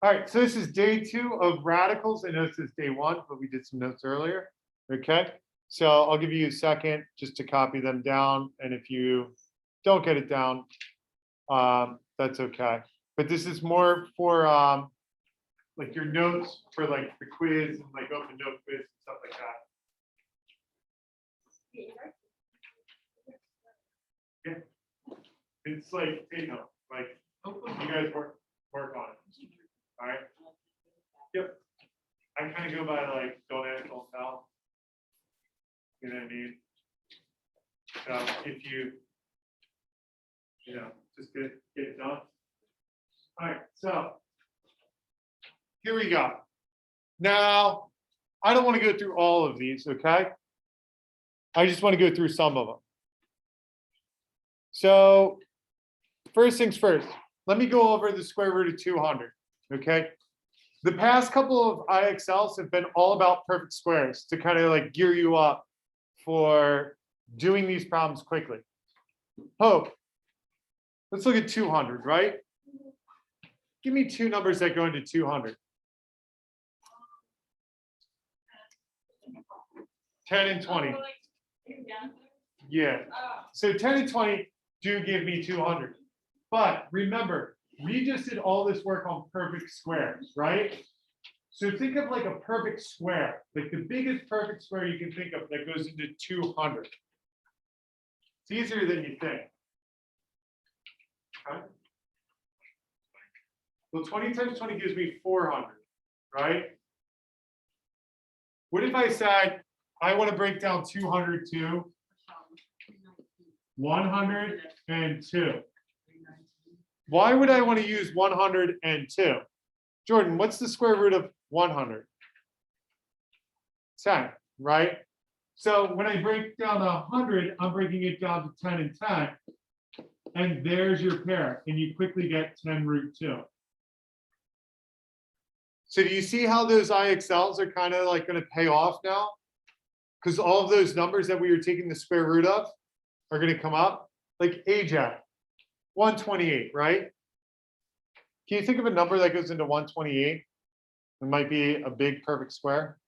All right, so this is day 2 of radicals. I know this is day 1, but we did some notes earlier. Okay, so I'll give you a second just to copy them down. And if you don't get it down, that's okay. But this is more for like your notes for like the quiz and like open note quiz and stuff like that. Yeah. It's like, you know, like you guys work on it. All right. Yep. I kind of go by like don't ask, don't tell. You know what I mean? So if you know, just get it done. All right. So here we go. Now, I don't want to go through all of these, okay? I just want to go through some of them. So first things first, let me go over the square root of 200, okay? The past couple of IXLs have been all about perfect squares to kind of like gear you up for doing these problems quickly. Oh, let's look at 200, right? Give me two numbers that go into 200. 10 and 20. Yeah. So 10 and 20 do give me 200. But remember, we just did all this work on perfect squares, right? So think of like a perfect square, like the biggest perfect square you can think of that goes into 200. It's easier than you think. Okay. Well, 20 times 20 gives me 400, right? What if I said, I want to break down 200 to 102? Why would I want to use 102? Jordan, what's the square root of 100? 10, right? So when I break down 100, I'm breaking it down to 10 and 10. And there's your pair. And you quickly get 10 root 2. So do you see how those IXLs are kind of like going to pay off now? Because all of those numbers that we were taking the square root of are going to come up. Like AJ, 128, right? Can you think of a number that goes into 128? It might be a big perfect square.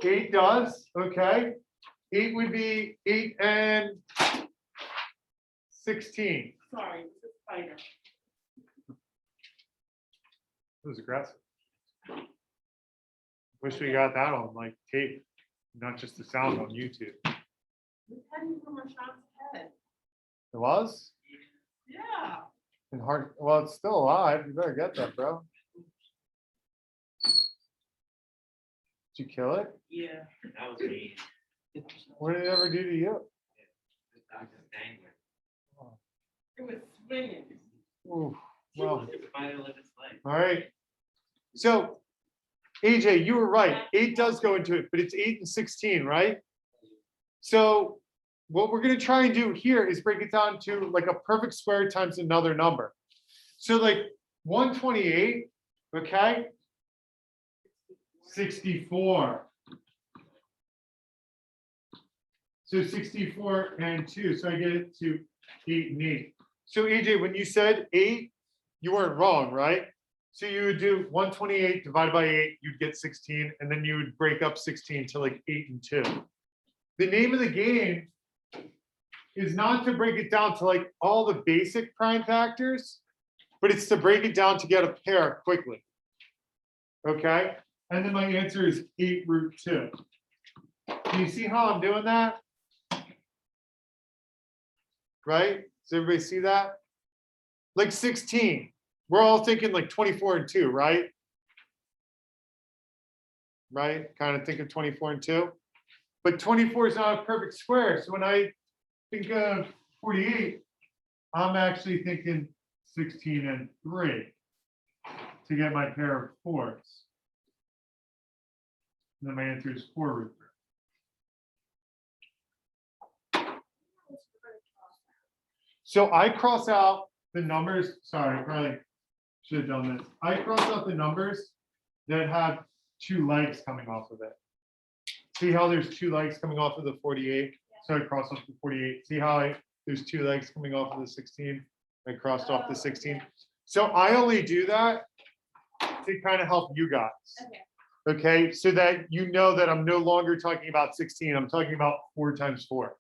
Eight does, okay. 8 would be 8 and 16. Sorry, it's a spider. It was aggressive. Wish we got that on like tape, not just the sound on YouTube. It's hanging from my shop's head. It was? Yeah. And hard. Well, it's still alive. You better get that, bro. Did you kill it? Yeah. That was me. What did it ever do to you? I was just dangling. It was swinging. Ooh, well, It's finally lived its life. all right. So, AJ, you were right. 8 does go into it, but it's 8 and 16, right? So, what we're going to try and do here is break it down to like a perfect square times another number. So, like 128, okay? 64. So 64 and 2. So I get it to 8 and 8. So AJ, when you said 8, you weren't wrong, right? So you would do 128 divided by 8, you'd get 16, and then you would break up 16 to like 8 and 2. The name of the game is not to break it down to like all the basic prime factors, but it's to break it down to get a pair quickly. Okay? And then my answer is 8 root 2. Do you see how I'm doing that? Right? Does everybody see that? Like 16. We're all thinking like 24 and 2, right? Right? Kind of think of 24 and 2. But 24 is not a perfect square. So when I think of 48, I'm actually thinking 16 and 3 to get my pair of 4s. And then my answer is 4 root 3. So I cross out the numbers. Sorry, I probably should have done this. I cross out the numbers that have 2 legs coming off of it. See how there's 2 legs coming off of the 48? So I crossed off the 48. See how there's two legs coming off of the 16? I crossed off the 16. So I only do that to kind of help you guys. Okay, so that you know that I'm no longer talking about 16, I'm talking about 4 times 4.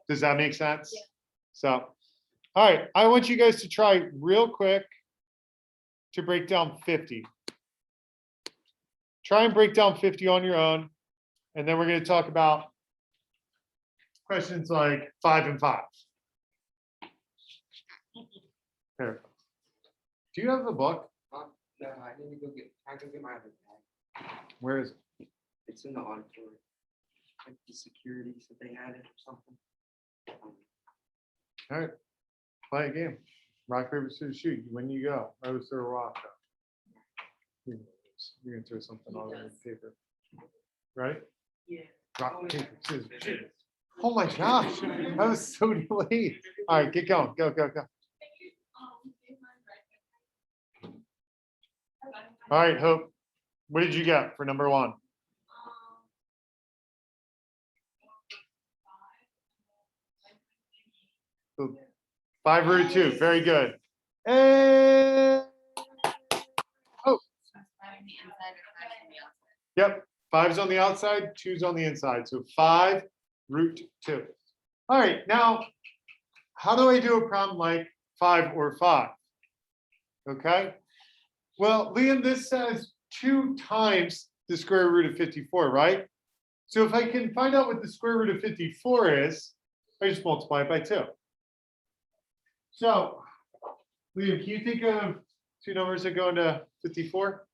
Does that make sense? Yeah. So, all right, I want you guys to try real quick to break down 50. Try and break down 50 on your own, and then we're going to talk about questions like 5 and 5. Here. Do you have the book? No, I need to go get. I go get my other bag. Where is it? It's in the auditorium. Like the securities that they had it or something. All right, play a game. Rock, paper, scissors, shoot. You win, you go. I was throw a rock. You're gonna throw something all over the paper. Right? Yeah. Rock, paper, scissors, shoot. Oh my gosh, I was so delayed. All right, get going. Go, go, go. All right, Hope. What did you get for number 1? So 5 root 2. Very good. And oh, yep. 5's on the outside, 2's on the inside. So 5 root 2. All right, now, how do I do a problem like 5 or 5? Okay. Well, Liam, this says 2 times the square root of 54, right? So if I can find out what the square root of 54 is, I just multiply it by 2. So, Liam, can you think of 2 numbers that go into 54?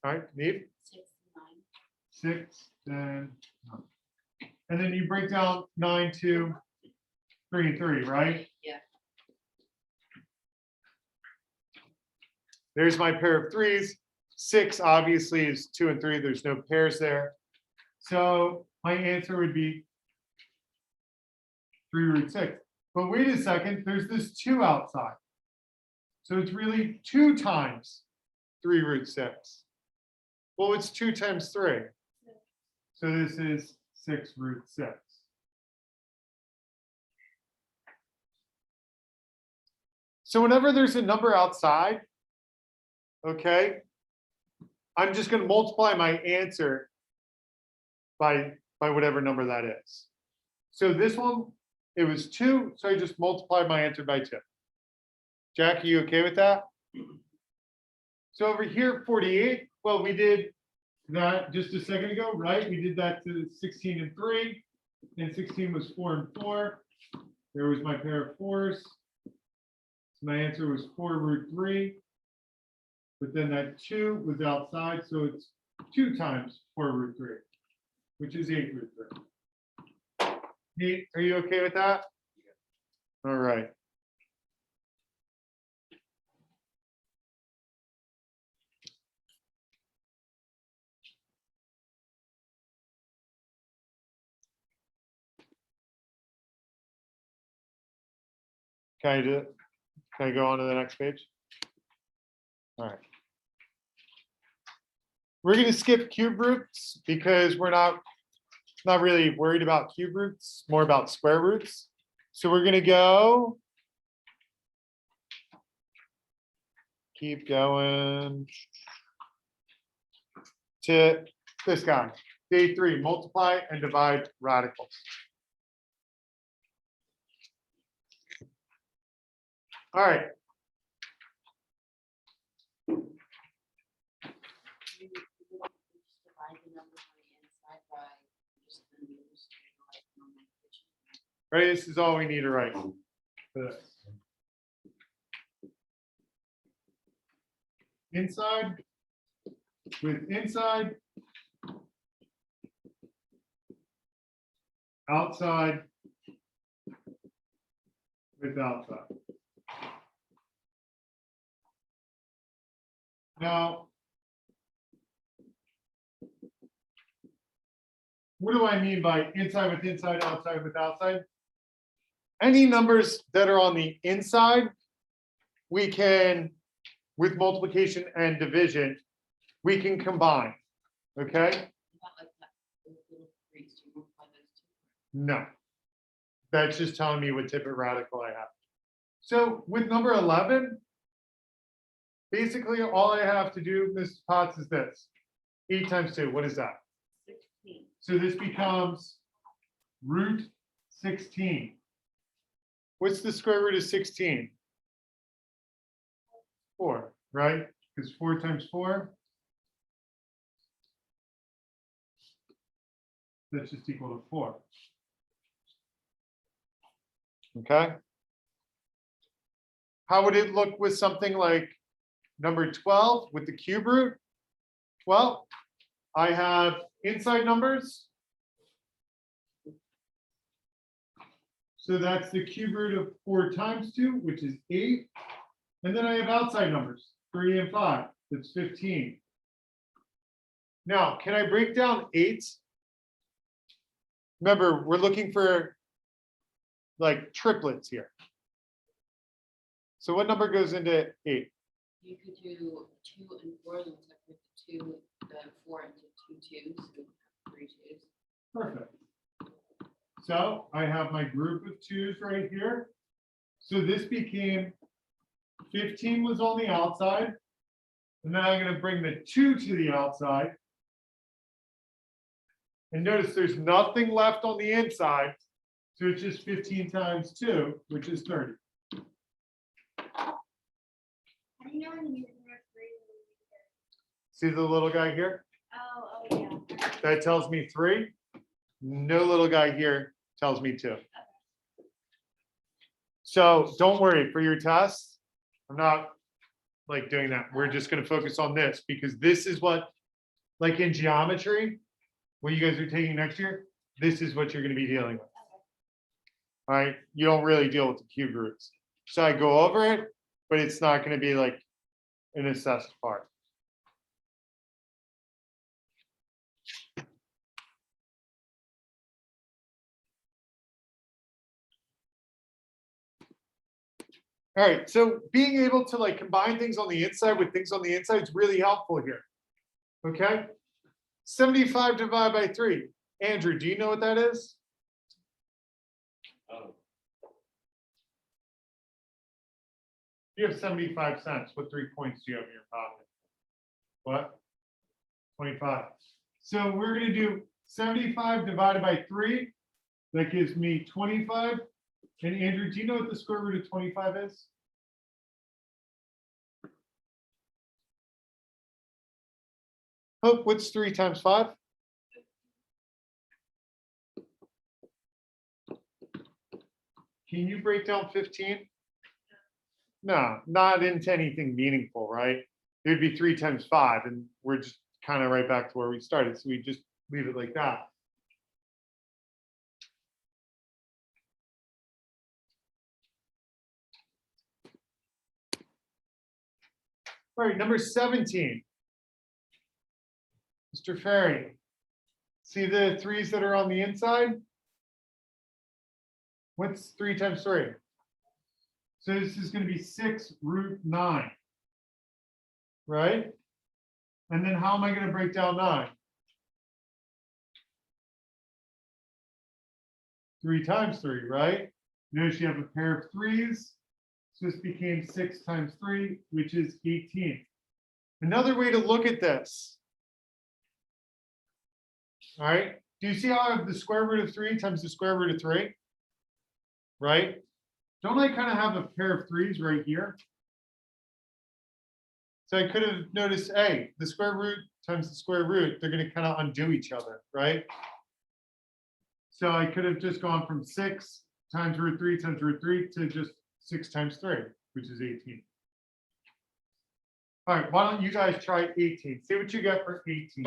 All right, Neve? 6, then 9. And then you break down 9, 2, 3, and 3, right? Yeah. There's my pair of 3s. 6 obviously is 2 and 3. There's no pairs there. So my answer would be 3 root 6. But wait a second, there's this 2 outside. So it's really 2 times 3 root 6. Well, it's 2 times 3. So this is 6 root 6. So whenever there's a number outside, okay, I'm just going to multiply my answer by whatever number that is. So this one, it was 2, so I just multiplied my answer by 2. Jack, are you okay with that? So over here, 48, well, we did that just a second ago, right? We did that to 16 and 3, and 16 was 4 and 4. There was my pair of 4s. So my answer was 4 root 3. But then that 2 was outside, so it's 2 times 4 root 3, which is 8 root 3. Nate, are you okay with that? All right. Can I do it? Can I go on to the next page? All right. We're going to skip cube roots because we're not really worried about cube roots, more about square roots. So we're going to go, keep going to this guy, day 3, multiply and divide radicals. All right. Right, this is all we need to write for this. Inside with inside, outside with outside. Now, what do I mean by inside with inside, outside with outside? Any numbers that are on the inside, we can, with multiplication and division, we can combine, okay? Not like that, those little threes, do you multiply those two? No. That's just telling me what type of radical I have. So with number 11, basically all I have to do, Mrs. Potts, is this. 8 times 2, what is that? 16. So this becomes root 16. What's the square root of 16? 4, right? Because 4 times 4, that's just equal to 4. Okay? How would it look with something like number 12 with the cube root? Well, I have inside numbers. So that's the cube root of 4 times 2, which is 8. And then I have outside numbers, 3 and 5. That's 15. Now, can I break down 8? Remember, we're looking for like triplets here. So what number goes into 8? You could do 2 and 4, then separate the 4 into 2 twos, so 3 twos. Perfect. So I have my group of 2s right here. So this became 15 was on the outside. And then I'm going to bring the 2 to the outside. And notice there's nothing left on the inside. So it's just 15 times 2, which is 30. How do you know when you use the word three? See the little guy here? Oh, yeah. That tells me 3. No little guy here tells me 2. So don't worry for your test. I'm not like doing that. We're just going to focus on this because this is what, like in geometry, what you guys are taking next year, this is what you're going to be dealing with. All right. You don't really deal with the cube roots. So I go over it, but it's not going to be like an assessed part. All right, so being able to like combine things on the inside with things on the inside is really helpful here. Okay, 75 divided by 3. Andrew, do you know what that is? Oh, You have 75 cents. What 3 points do you have in your pocket? What? 25. So we're going to do 75 divided by 3. That gives me 25. And Andrew, do you know what the square root of 25 is? Hope, what's 3 times 5? Can you break down 15? No, not into anything meaningful, right? It would be 3 times 5, and we're just kind of right back to where we started. So we just leave it like that. All right, number 17. Mr. Ferry, see the 3s that are on the inside? What's 3 times 3? So this is going to be 6 root 9, right? And then how am I going to break down 9? 3 times 3, right? Notice you have a pair of 3s. So this became 6 times 3, which is 18. Another way to look at this. All right. Do you see how I have the square root of 3 times the square root of 3? Right? Don't I kind of have a pair of 3s right here? So I could have noticed, hey, the square root times the square root, they're going to kind of undo each other, right? So I could have just gone from 6 times root 3 times root 3 to just 6 times 3, which is 18. All right, why don't you guys try 18? See what you get for 18.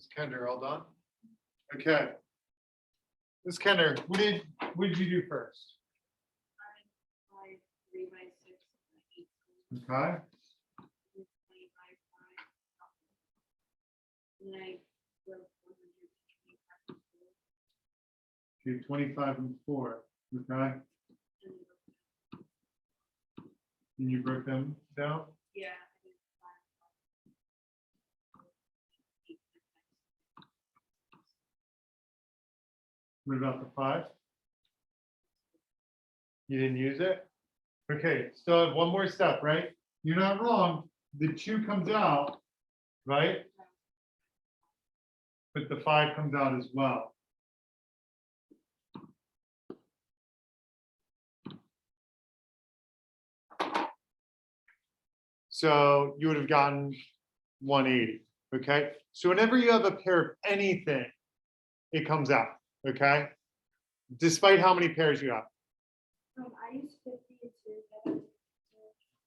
Ms. Kender, all done? Okay. Ms. Kender, what did you do first? Five, 3 by 6, 8. Okay, 20 by 5. And then I wrote 125. okay, 25 and 4, okay, and you broke them down? Yeah. What about the 5? You didn't use it? Okay, still have one more step, right? You're not wrong, the 2 comes out, right? But the 5 comes out as well. So you would have gotten 180, okay? So whenever you have a pair of anything, it comes out, okay? Despite how many pairs you have. I used 50 and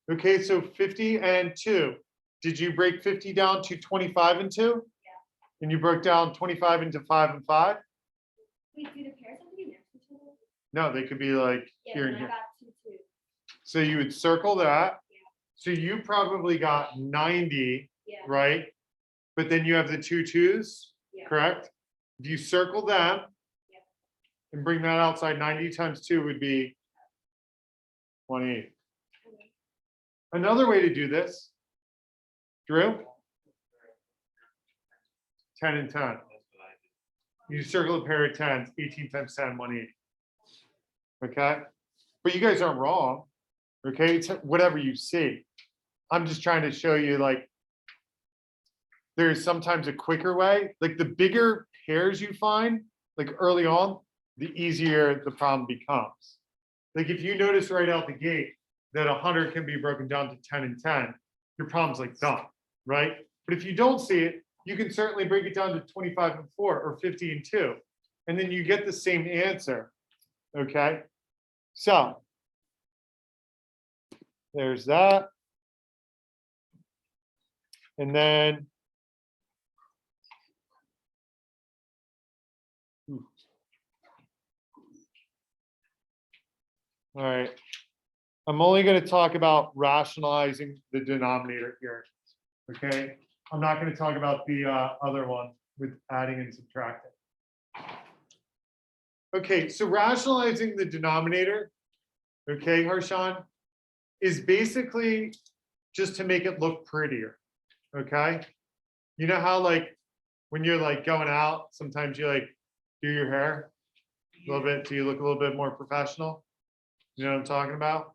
2. Okay, so 50 and 2. Did you break 50 down to 25 and 2? Yeah. And you broke down 25 into 5 and 5? Wait, do the pairs have to be next to each other? No, they could be like Yeah, here then and I here. got 2, 2. So you would circle that. So you probably got 90, Yeah. right? But then you have the 2 2s, Yeah. correct? If you circle them Yeah. and bring that outside, 90 times 2 would be 28. Okay. Another way to do this, Drew, 10 and 10. That's what I did. You circle a pair of 10s, 18 times 10, 180. Okay? But you guys aren't wrong. Okay, it's whatever you see. I'm just trying to show you like there's sometimes a quicker way. Like the bigger pairs you find, like early on, the easier the problem becomes. Like if you notice right out the gate that 100 can be broken down to 10 and 10, your problem's like done, right? But if you don't see it, you can certainly break it down to 25 and 4 or 50 and 2, and then you get the same answer. Okay, so there's that. And then all right, I'm only going to talk about rationalizing the denominator here. Okay, I'm not going to talk about the other one with adding and subtracting. Okay, so rationalizing the denominator, okay, Harshan, is basically just to make it look prettier. Okay, you know how like when you're like going out, sometimes you like do your hair a little bit so you look a little bit more professional. You know what I'm talking about?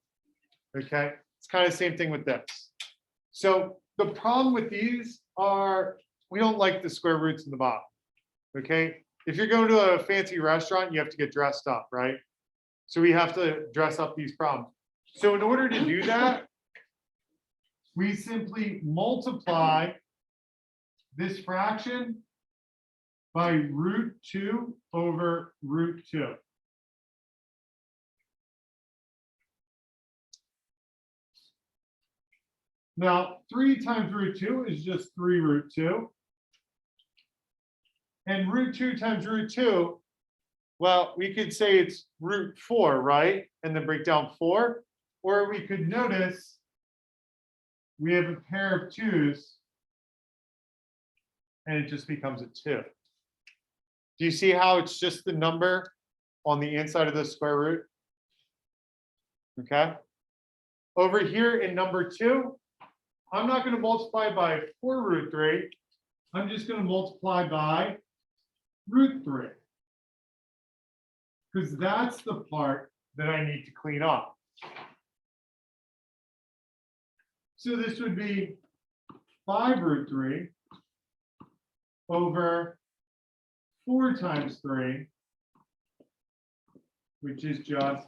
Okay, it's kind of the same thing with this. So the problem with these are we don't like the square roots in the bottom. Okay, if you're going to a fancy restaurant, you have to get dressed up, right? So we have to dress up these problems. So in order to do that, we simply multiply this fraction by √2 over √2. Now, 3 times √2 is just 3 √2. And √2 times √2, well, we could say it's √4, right? And then break down 4. Or we could notice we have a pair of 2s and it just becomes a 2. Do you see how it's just the number on the inside of the square root? Okay. Over here in number 2, I'm not going to multiply by 4 √3. I'm just going to multiply by √3. Because that's the part that I need to clean up. So this would be 5 √3 over 4 times 3, which is just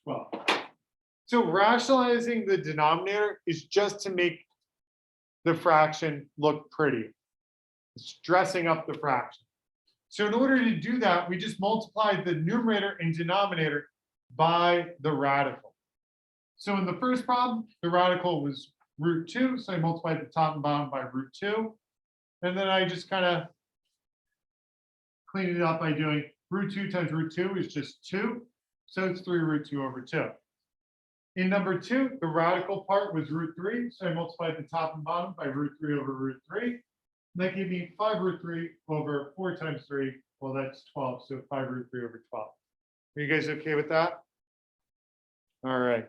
12. So rationalizing the denominator is just to make the fraction look pretty. It's dressing up the fraction. So in order to do that, we just multiply the numerator and denominator by the radical. So in the first problem, the radical was root 2. So I multiplied the top and bottom by root 2. And then I just kind of cleaned it up by doing root 2 times root 2 is just 2. So it's 3 root 2 over 2. In number 2, the radical part was root 3. So I multiplied the top and bottom by root 3 over root 3. And that gave me 5 root 3 over 4 times 3. Well, that's 12. So 5 root 3 over 12. Are you guys okay with that? All right.